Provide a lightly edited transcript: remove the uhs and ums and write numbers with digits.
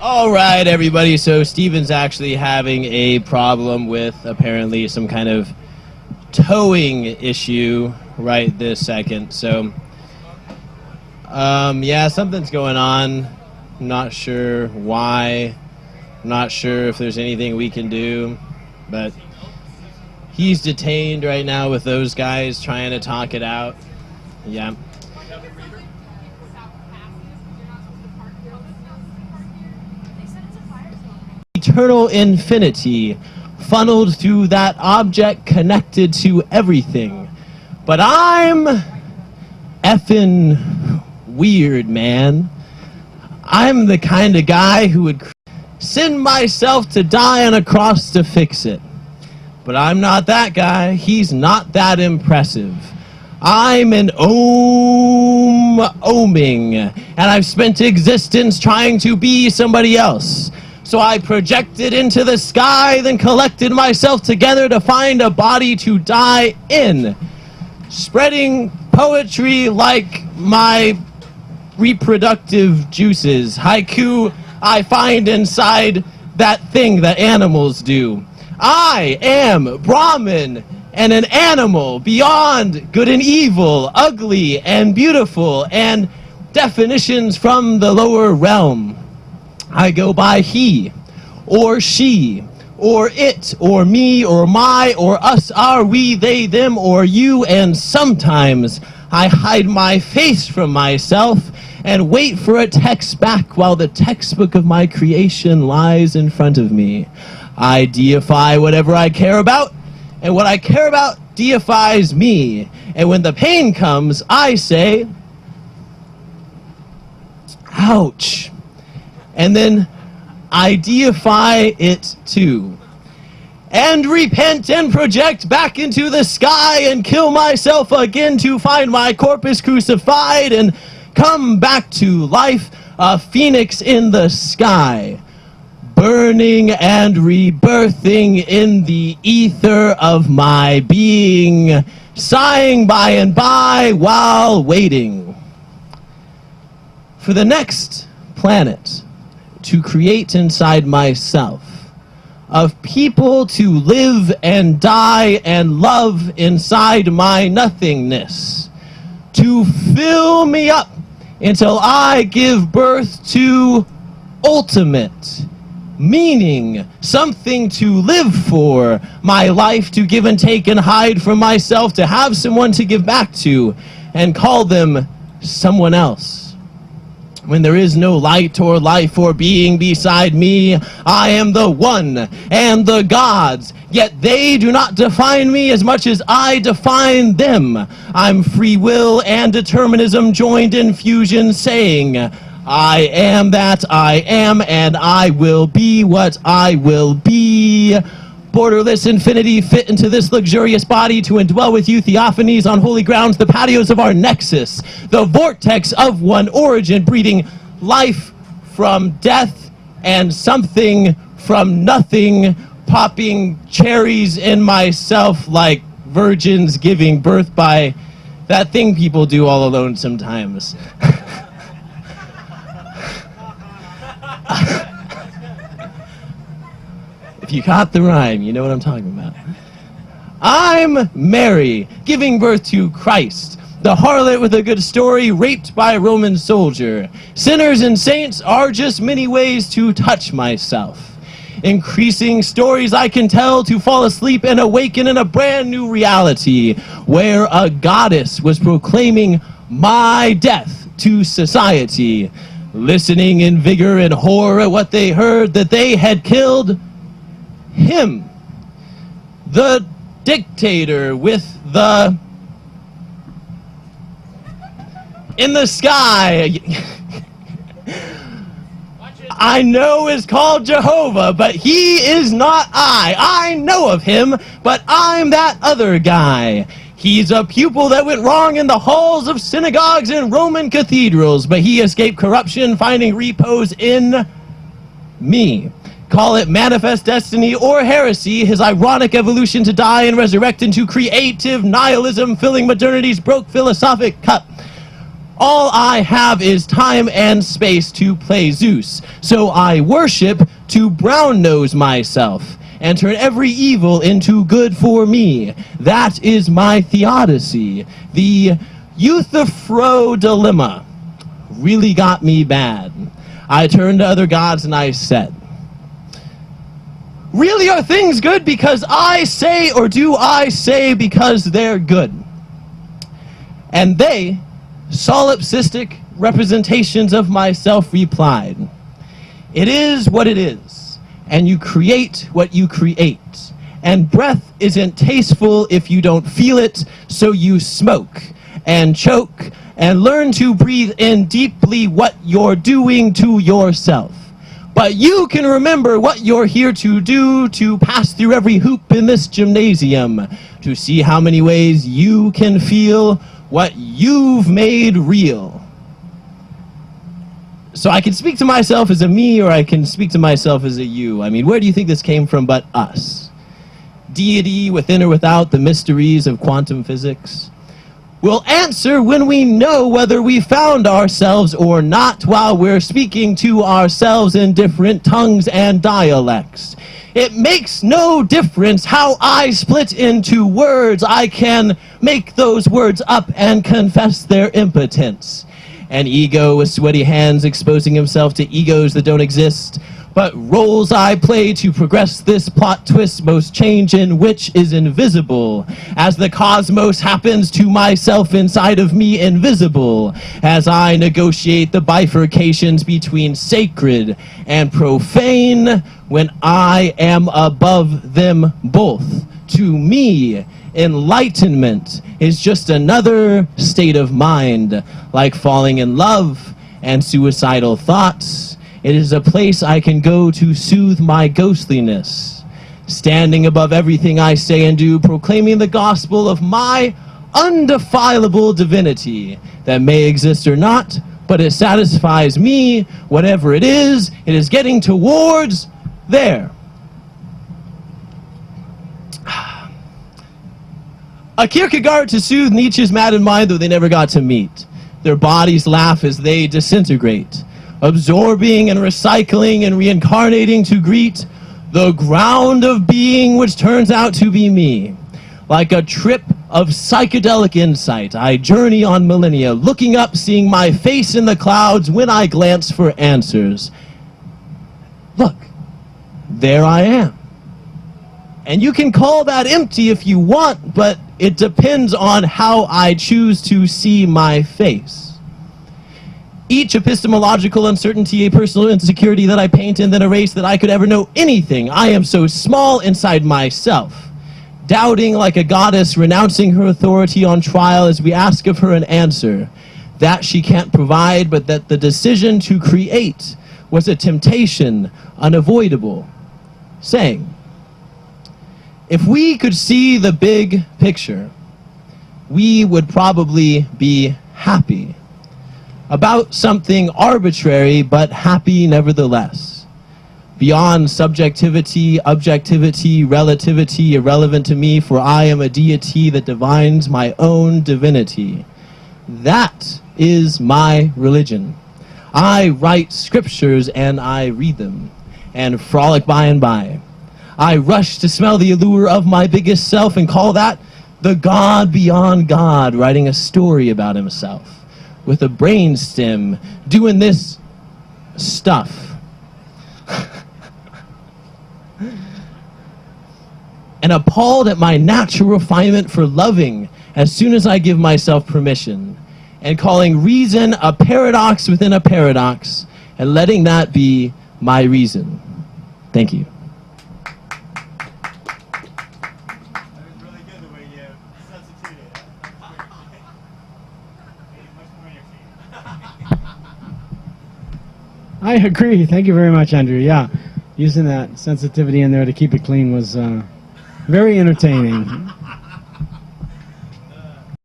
All right, everybody. So Steven's actually having a problem with apparently some kind of towing issue right this second. So, yeah, something's going on. I'm not sure why. I'm not sure if there's anything we can do, but he's detained right now with those guys trying to talk it out. Yeah. Eternal infinity funneled through that object connected to everything. But I'm effing weird, man. I'm the kind of guy who would send myself to die on a cross to fix it. But I'm not that guy. He's not that impressive. I'm an oming, and I've spent existence trying to be somebody else. So I projected into the sky, then collected myself together to find a body to die in, spreading poetry like my reproductive juices. Haiku I find inside that thing that animals do. I am Brahmin and an animal beyond good and evil, ugly and beautiful, and definitions from the lower realm. I go by he, or she, or it, or me, or my, or us, our, we, they, them, or you, and sometimes I hide my face from myself and wait for a text back while the textbook of my creation lies in front of me. I deify whatever I care about, and what I care about deifies me. And when the pain comes, I say, ouch. And then I deify it too. And repent and project back into the sky and kill myself again to find my corpus crucified and come back to life, a phoenix in the sky, burning and rebirthing in the ether of my being, sighing by and by while waiting for the next planet to create inside myself, of people to live and die and love inside my nothingness, to fill me up until I give birth to ultimate meaning, something to live for, my life to give and take and hide from myself, to have someone to give back to, and call them someone else. When there is no light or life or being beside me, I am the one and the gods, yet they do not define me as much as I define them. I'm free will and determinism joined in fusion, saying, I am that I am, and I will be what I will be. Borderless infinity fit into this luxurious body to indwell with you theophanies on holy grounds, the patios of our nexus, the vortex of one origin, breeding life from death and something from nothing, popping cherries in myself like virgins giving birth by that thing people do all alone sometimes. If you caught the rhyme, you know what I'm talking about. I'm Mary, giving birth to Christ, the harlot with a good story, raped by a Roman soldier. Sinners and saints are just many ways to touch myself. Increasing stories I can tell to fall asleep and awaken in a brand new reality, where a goddess was proclaiming my death to society, listening in vigor and horror at what they heard, that they had killed him, the dictator with the in the sky. I know is called Jehovah, but he is not I know of him, but I'm that other guy. He's a pupil that went wrong in the halls of synagogues and Roman cathedrals, but he escaped corruption, finding repose in me. Call it manifest destiny or heresy, his ironic evolution to die and resurrect into creative nihilism, filling modernity's broke philosophic cup. All I have is time and space to play Zeus, so I worship to brown-nose myself and turn every evil into good for me. That is my theodicy. The Euthyphro dilemma really got me bad. I turned to other gods and I said, really are things good because I say, or do I say because they're good? And they, solipsistic representations of myself, replied, it is what it is, and you create what you create. And breath isn't tasteful if you don't feel it, so you smoke and choke and learn to breathe in deeply what you're doing to yourself. But you can remember what you're here to do, to pass through every hoop in this gymnasium, to see how many ways you can feel what you've made real. So I can speak to myself as a me, or I can speak to myself as a you. I mean, where do you think this came from but us? Deity, within or without the mysteries of quantum physics? We'll answer when we know whether we found ourselves or not, while we're speaking to ourselves in different tongues and dialects. It makes no difference how I split into words. I can make those words up and confess their impotence. An ego with sweaty hands exposing himself to egos that don't exist. But roles I play to progress this plot twist, most change in which is invisible. As the cosmos happens to myself inside of me, invisible. As I negotiate the bifurcations between sacred and profane, when I am above them both. To me, enlightenment is just another state of mind, like falling in love and suicidal thoughts. It is a place I can go to soothe my ghostliness, standing above everything I say and do, proclaiming the gospel of my undefilable divinity that may exist or not, but it satisfies me, whatever it is getting towards there. A Kierkegaard to soothe Nietzsche's mad in mind, though they never got to meet. Their bodies laugh as they disintegrate, absorbing and recycling and reincarnating to greet the ground of being which turns out to be me. Like a trip of psychedelic insight, I journey on millennia, looking up, seeing my face in the clouds when I glance for answers. Look, there I am. And you can call that empty if you want, but it depends on how I choose to see my face. Each epistemological uncertainty, a personal insecurity that I paint and then erase that I could ever know anything. I am so small inside myself, doubting like a goddess, renouncing her authority on trial as we ask of her an answer that she can't provide, but that the decision to create was a temptation unavoidable, saying, if we could see the big picture, we would probably be happy about something arbitrary, but happy nevertheless. Beyond subjectivity, objectivity, relativity, irrelevant to me, for I am a deity that divines my own divinity. That is my religion. I write scriptures and I read them, and frolic by and by. I rush to smell the allure of my biggest self and call that the God beyond God, writing a story about himself with a brainstem, doing this stuff. And appalled at my natural refinement for loving as soon as I give myself permission, and calling reason a paradox within a paradox, and letting that be my reason. Thank you. I agree. Thank you very much, Andrew. Yeah, using that sensitivity in there to keep it clean was very entertaining.